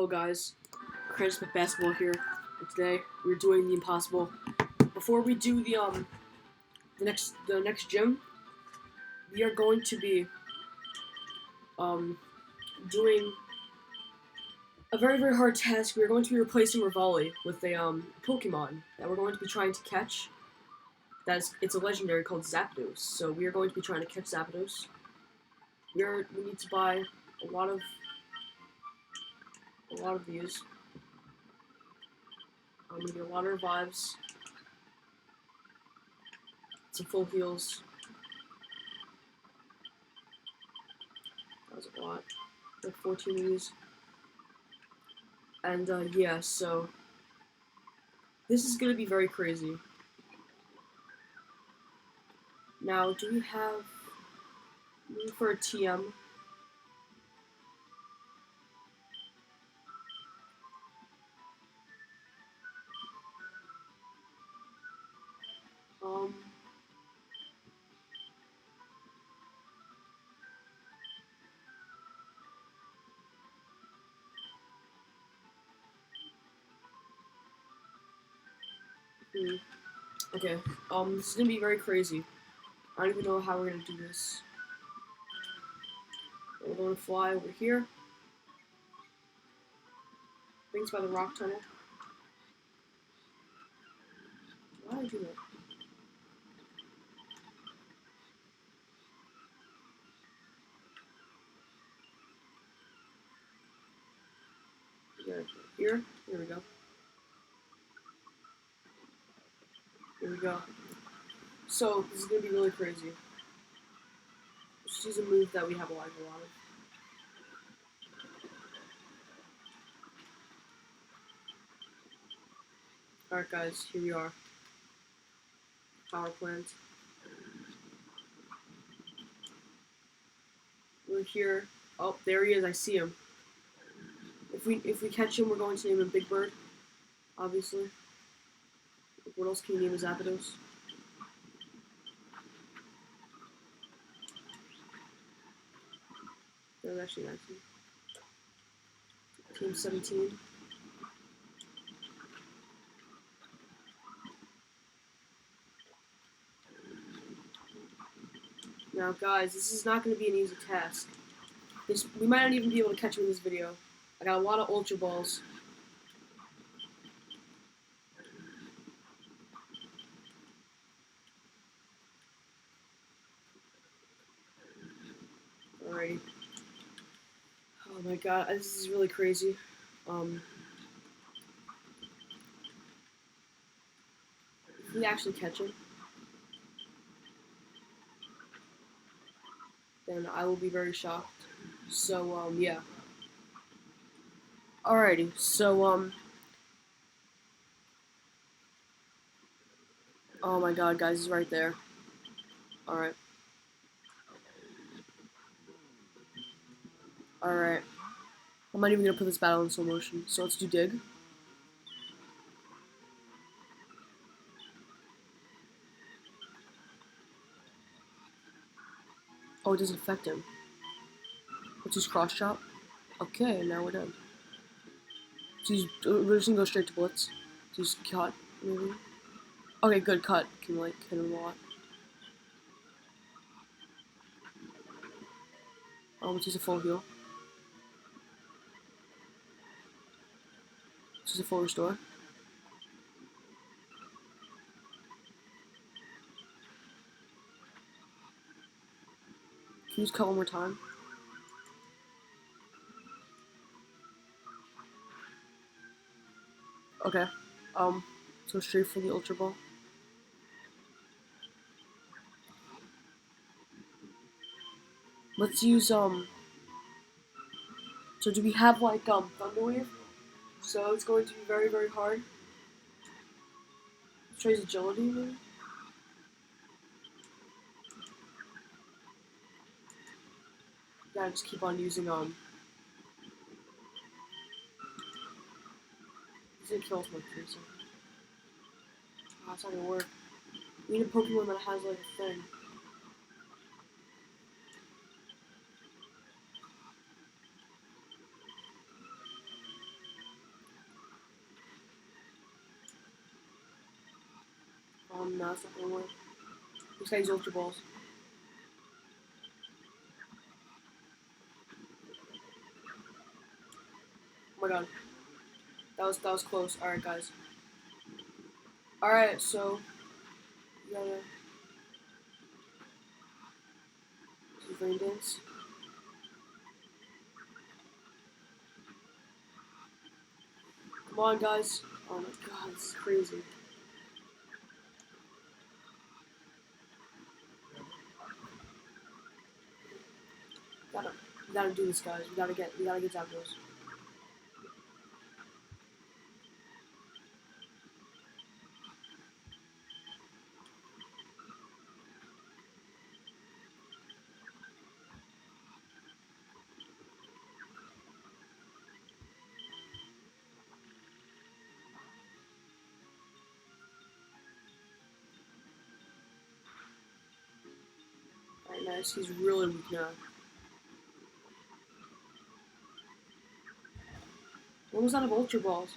Hello guys, Chris with Basketball here, and today we're doing the impossible. Before we do the next gym, we are going to be um doing a very hard task. We are going to be replacing Rivali with a Pokemon that we're going to be trying to catch. It's a legendary called Zapdos. So we are going to be trying to catch Zapdos. We need to buy a lot of these. We need a lot of revives, some full heals. That was a lot. Like 14 of these. And yeah, so this is gonna be very crazy. Now, do we have room for a TM? Um, hmm. Okay. This is gonna be very crazy. I don't even know how we're gonna do this. We're gonna fly over here. I think it's by the rock tunnel. Why did I do that? Here. Here we go. Here we go. So this is gonna be really crazy. Let's use a move that we have a lot of. Alright guys, here we are. Power plant. We're here. Oh, there he is, I see him. If we catch him, we're going to name him Big Bird, obviously. What else can you name as Zapdos? There's actually 19. Team 17. Now guys, this is not going to be an easy task. We might not even be able to catch him in this video. I got a lot of Ultra Balls. Alrighty. Oh my god, this is really crazy. If we actually catch him, then I will be very shocked. So, yeah. Alrighty, so, oh my god, guys, he's right there. Alright. Alright. I'm not even gonna put this battle in slow motion, so let's do Dig. Oh, it doesn't affect him. Let's use Cross Chop. Okay, now we're done. We're just gonna go straight to Blitz. Just cut, maybe. Okay, good cut. Can like hit him a lot. Let's use a full heal. Let's use a full restore. Can you use cut one more time? Okay. Let's go straight for the Ultra Ball. Let's use, so do we have, like, Thunder Wave? So it's going to be very hard. Let's try his agility, maybe? Yeah, just keep on using, he's gonna kill us with Teresa. Oh, that's not gonna work. We need a Pokemon that has, like, a thing. No, it's not gonna work. He's got these Ultra Balls. Oh my god. That was close. Alright, guys. Alright, so you gotta do Rain Dance. Come on, guys. Oh my god, this is crazy. We gotta do this, guys. We gotta get Zapdos. Alright, nice. He's really weak now. When was out of Ultra Balls?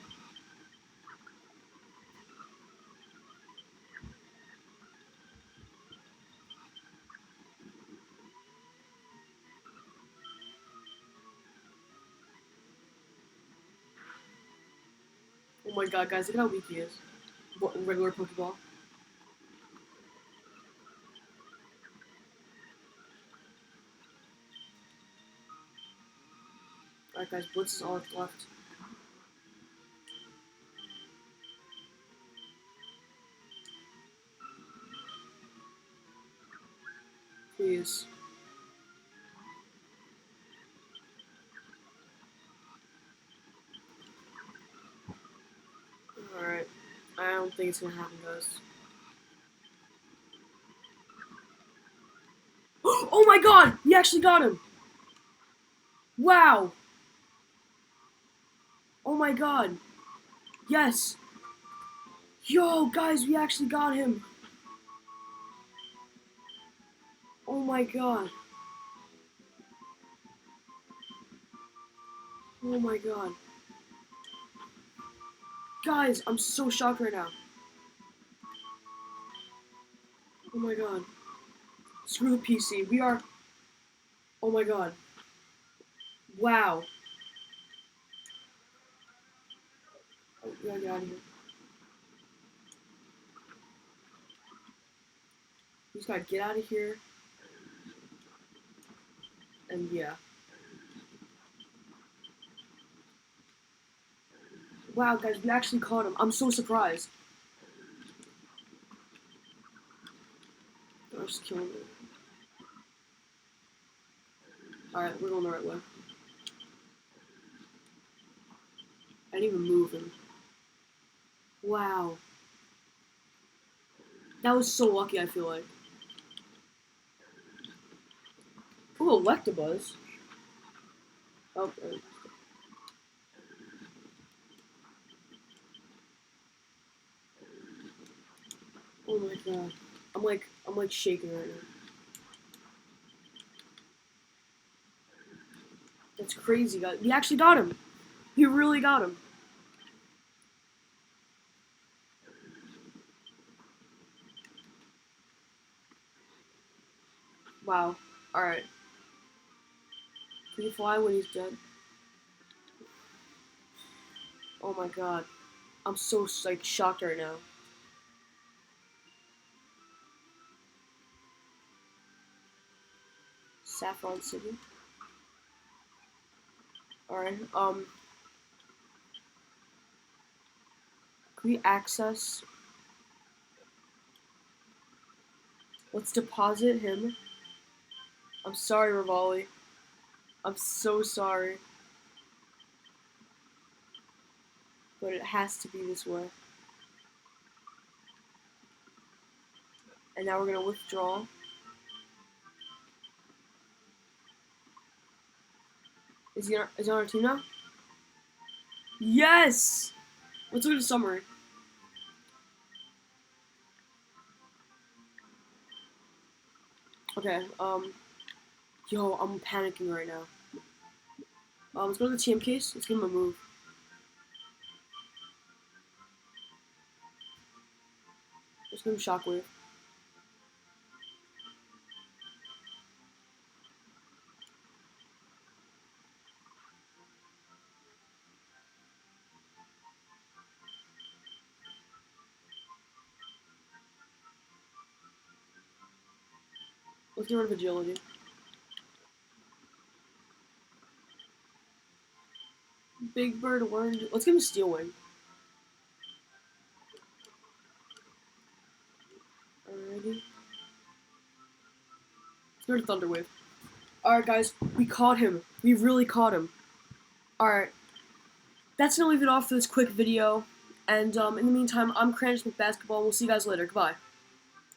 Oh my god, guys, look at how weak he is. Regular Pokeball. Alright, guys, Blitz is all left. Please. Alright. I don't think it's gonna happen, guys. Oh my god! We actually got him! Wow! Oh my god! Yes! Yo, guys, we actually got him! Oh my god. Oh my god. Guys, I'm so shocked right now. Oh my god. Screw the PC. We are... Oh my god. Wow. Oh, we gotta get out of here. We just gotta get out of here. And yeah. Wow, guys, we actually caught him. I'm so surprised. I'm just killing it. Alright, we're going the right way. I didn't even move him. Wow. That was so lucky, I feel like. Ooh, Electabuzz. Oh, oh my god. I'm like shaking right now. That's crazy, guys. We actually got him. We really got him. Wow. Alright. Can he fly when he's dead? Oh my god. I'm so, like, shocked right now. Saffron City. Alright, can we access... Let's deposit him. I'm sorry, Revali. I'm so sorry. But it has to be this way. And now we're gonna withdraw. Is he on our team now? Yes! Let's look at the summary. Okay, yo, I'm panicking right now. Let's go to the TM case. Let's give him a move. give him Shockwave. Let's get rid of Agility. Big Bird learned. Let's give him Steel Wing. Alrighty. Let's go to Thunder Wave. Alright, guys. We caught him. We really caught him. Alright. That's gonna leave it off for this quick video. And in the meantime, I'm Cranston with Basketball. We'll see you guys later. Goodbye.